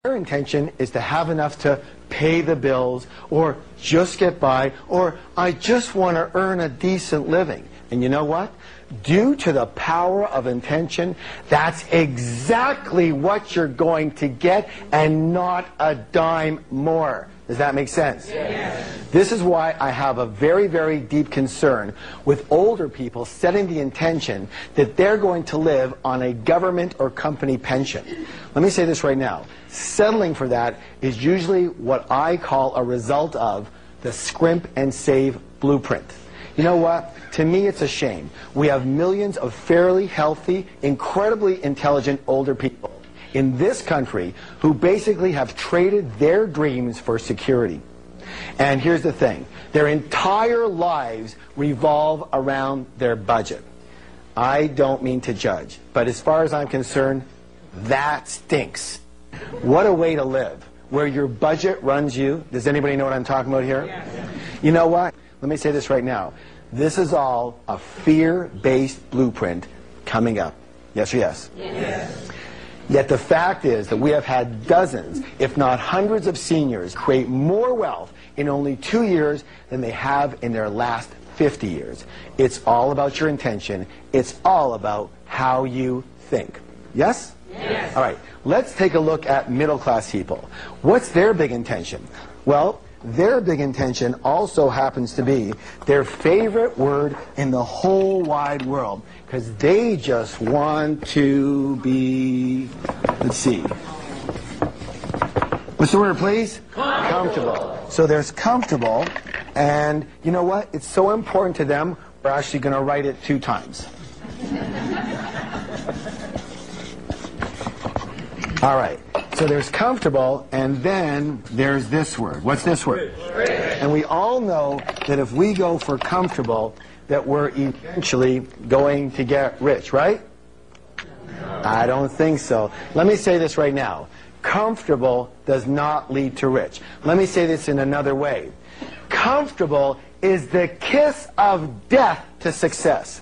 Their intention is to have enough to pay the bills, or just get by, or I just want to earn a decent living. And you know what? Due to the power of intention, that's exactly what you're going to get, and not a dime more. Does that make sense? Yes. This is why I have a very, very deep concern with older people setting the intention that they're going to live on a government or company pension. Let me say this right now. Settling for that is usually what I call a result of the scrimp and save blueprint. You know what? To me, it's a shame. We have millions of fairly healthy, incredibly intelligent older people in this country who basically have traded their dreams for security. And here's the thing. Their entire lives revolve around their budget. I don't mean to judge, but as far as I'm concerned, that stinks. What a way to live, where your budget runs you. Does anybody know what I'm talking about here? Yes. You know what? Let me say this right now. This is all a fear-based blueprint coming up. Yes or yes? Yes. Yet the fact is that we have had dozens, if not hundreds of seniors create more wealth in only 2 years than they have in their last 50 years. It's all about your intention. It's all about how you think. Yes? Yes. All right. Let's take a look at middle-class people. What's their big intention? Well, their big intention also happens to be their favorite word in the whole wide world, because they just want to be, let's see, what's the word, please? Comfortable. So there's comfortable, and you know what? It's so important to them, we're actually going to write it 2 times. All right. So there's comfortable, and then there's this word. What's this word? Rich. And we all know that if we go for comfortable, that we're eventually going to get rich, right? No. I don't think so. Let me say this right now. Comfortable does not lead to rich. Let me say this in another way. Comfortable is the kiss of death to success.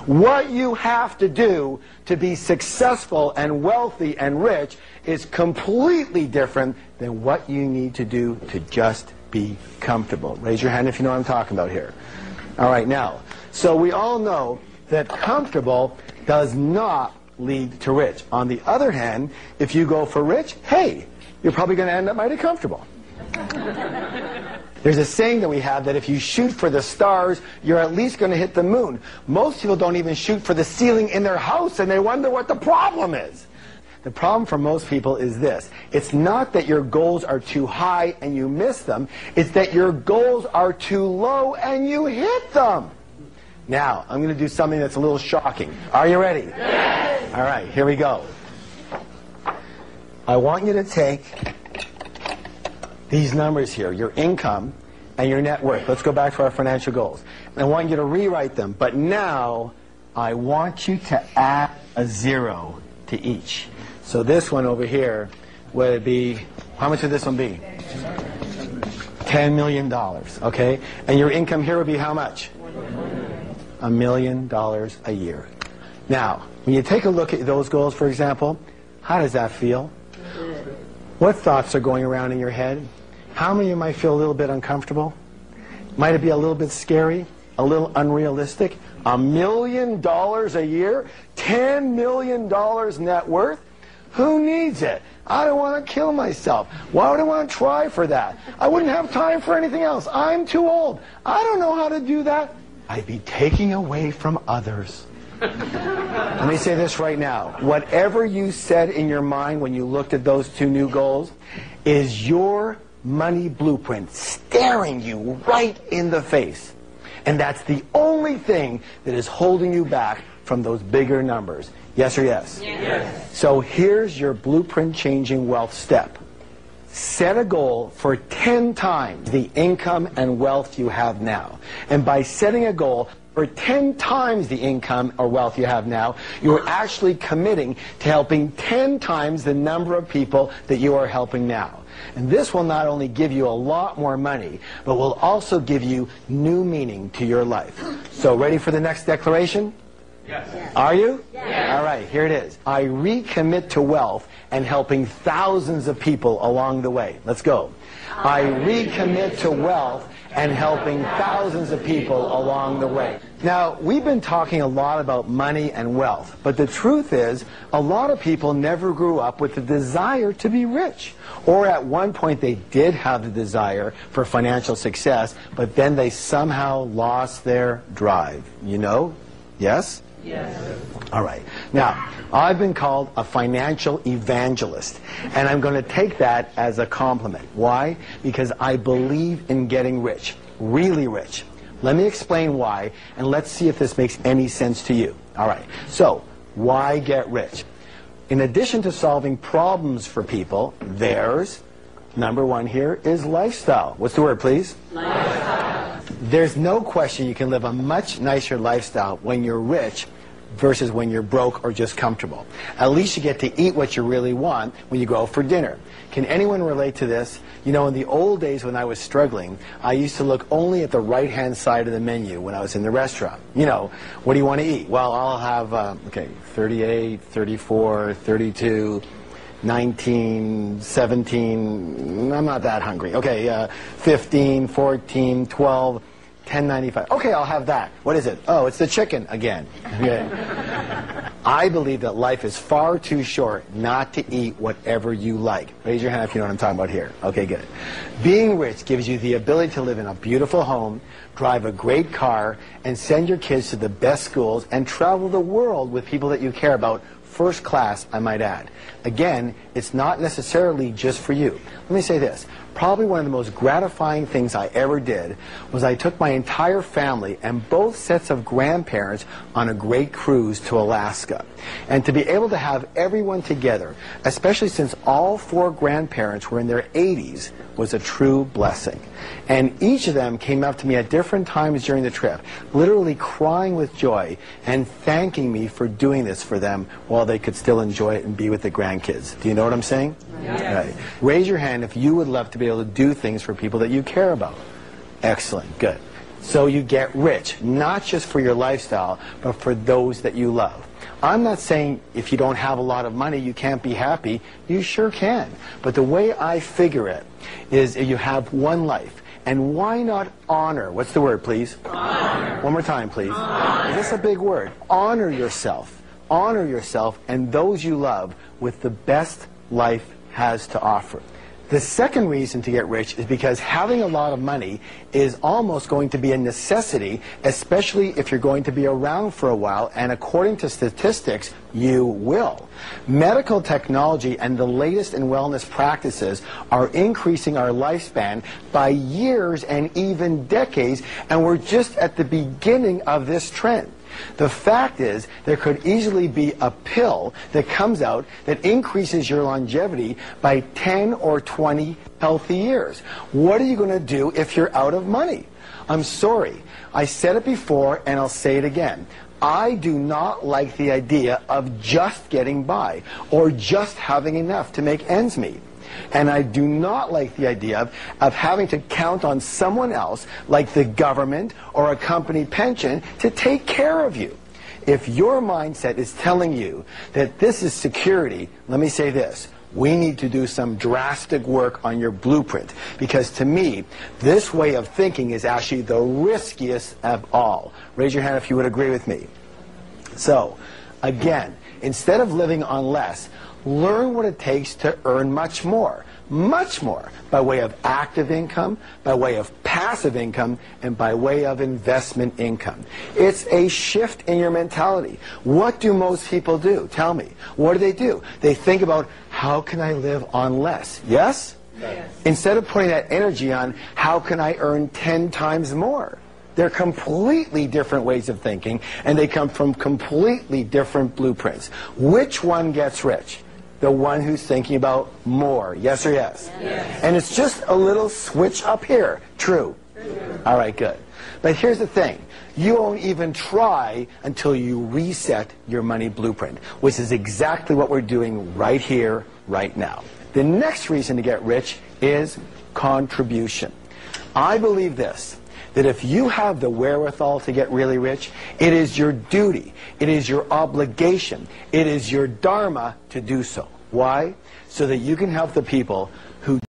What you have to do to be successful and wealthy and rich is completely different than what you need to do to just be comfortable. Raise your hand if you know what I'm talking about here. All right, now, so we all know that comfortable does not lead to rich. On the other hand, if you go for rich, hey, you're probably going to end up mighty comfortable. There's a saying that we have that if you shoot for the stars, you're at least going to hit the moon. Most people don't even shoot for the ceiling in their house, and they wonder what the problem is. The problem for most people is this. It's not that your goals are too high and you miss them. It's that your goals are too low and you hit them. Now, I'm going to do something that's a little shocking. Are you ready? Yes. All right, here we go. I want you to take these numbers here, your income and your net worth. Let's go back to our financial goals. And I want you to rewrite them, but now I want you to add a 0 to each. So this one over here would be, how much would this one be? $10 million, okay? And your income here would be how much? $1 million a year. Now, when you take a look at those goals, for example, how does that feel? What thoughts are going around in your head? How many of you might feel a little bit uncomfortable? Might it be a little bit scary? A little unrealistic? $1 million a year? $10 million net worth? Who needs it? I don't want to kill myself. Why would I want to try for that? I wouldn't have time for anything else. I'm too old. I don't know how to do that. I'd be taking away from others. Let me say this right now. Whatever you said in your mind when you looked at those 2 new goals is your money blueprint staring you right in the face. And that's the only thing that is holding you back from those bigger numbers. Yes or yes? Yes. So here's your blueprint changing wealth step. Set a goal for 10 times the income and wealth you have now. And by setting a goal for 10 times the income or wealth you have now, you're actually committing to helping 10 times the number of people that you are helping now. And this will not only give you a lot more money, but will also give you new meaning to your life. So ready for the next declaration? Yes. Are you? Yes. All right, here it is. I recommit to wealth and helping thousands of people along the way. Let's go. I recommit to wealth and helping thousands of people along the way. Now, we've been talking a lot about money and wealth, but the truth is, a lot of people never grew up with the desire to be rich. Or at one point they did have the desire for financial success, but then they somehow lost their drive. You know? Yes? Yes. All right. Now, I've been called a financial evangelist, and I'm going to take that as a compliment. Why? Because I believe in getting rich, really rich. Let me explain why, and let's see if this makes any sense to you. All right. So, why get rich? In addition to solving problems for people, there's, number one here, is lifestyle. What's the word, please? Lifestyle. There's no question you can live a much nicer lifestyle when you're rich versus when you're broke or just comfortable. At least you get to eat what you really want when you go out for dinner. Can anyone relate to this? You know, in the old days when I was struggling, I used to look only at the right-hand side of the menu when I was in the restaurant. You know, what do you want to eat? Well, I'll have, 38, 34, 32, 19, 17, I'm not that hungry. Okay, 15, 14, 12, 10.95. Okay, I'll have that. What is it? Oh, it's the chicken again. Okay. I believe that life is far too short not to eat whatever you like. Raise your hand if you know what I'm talking about here. Okay, good. Being rich gives you the ability to live in a beautiful home, drive a great car, and send your kids to the best schools and travel the world with people that you care about. First class, I might add. Again, it's not necessarily just for you. Let me say this. Probably one of the most gratifying things I ever did was I took my entire family and both sets of grandparents on a great cruise to Alaska. And to be able to have everyone together, especially since all four grandparents were in their 80s, was a true blessing. And each of them came up to me at different times during the trip, literally crying with joy and thanking me for doing this for them while they could still enjoy it and be with the grandkids. Do you know what I'm saying? Yes. Right. Raise your hand if you would love to be able to do things for people that you care about. Excellent. Good. So you get rich, not just for your lifestyle, but for those that you love. I'm not saying if you don't have a lot of money you can't be happy. You sure can. But the way I figure it is you have one life. And why not honor? What's the word, please? Honor. One more time, please. Honor. Is this a big word? Honor yourself. Honor yourself and those you love with the best life has to offer. The second reason to get rich is because having a lot of money is almost going to be a necessity, especially if you're going to be around for a while, and according to statistics, you will. Medical technology and the latest in wellness practices are increasing our lifespan by years and even decades, and we're just at the beginning of this trend. The fact is, there could easily be a pill that comes out that increases your longevity by 10 or 20 healthy years. What are you going to do if you're out of money? I'm sorry. I said it before and I'll say it again. I do not like the idea of just getting by or just having enough to make ends meet. And I do not like the idea of having to count on someone else, like the government or a company pension, to take care of you. If your mindset is telling you that this is security, let me say this. We need to do some drastic work on your blueprint, because to me, this way of thinking is actually the riskiest of all. Raise your hand if you would agree with me. So, again, instead of living on less, learn what it takes to earn much more, by way of active income, by way of passive income, and by way of investment income. It's a shift in your mentality. What do most people do? Tell me. What do? They think about, how can I live on less? Yes? Yes. Instead of putting that energy on, how can I earn 10 times more? They're completely different ways of thinking, and they come from completely different blueprints. Which one gets rich? The one who's thinking about more. Yes or yes? Yes. And it's just a little switch up here. True? True. All right, good. But here's the thing. You won't even try until you reset your money blueprint, which is exactly what we're doing right here, right now. The next reason to get rich is contribution. I believe this. that if you have the wherewithal to get really rich, it is your duty, it is your obligation, it is your dharma to do so. Why? So that you can help the people who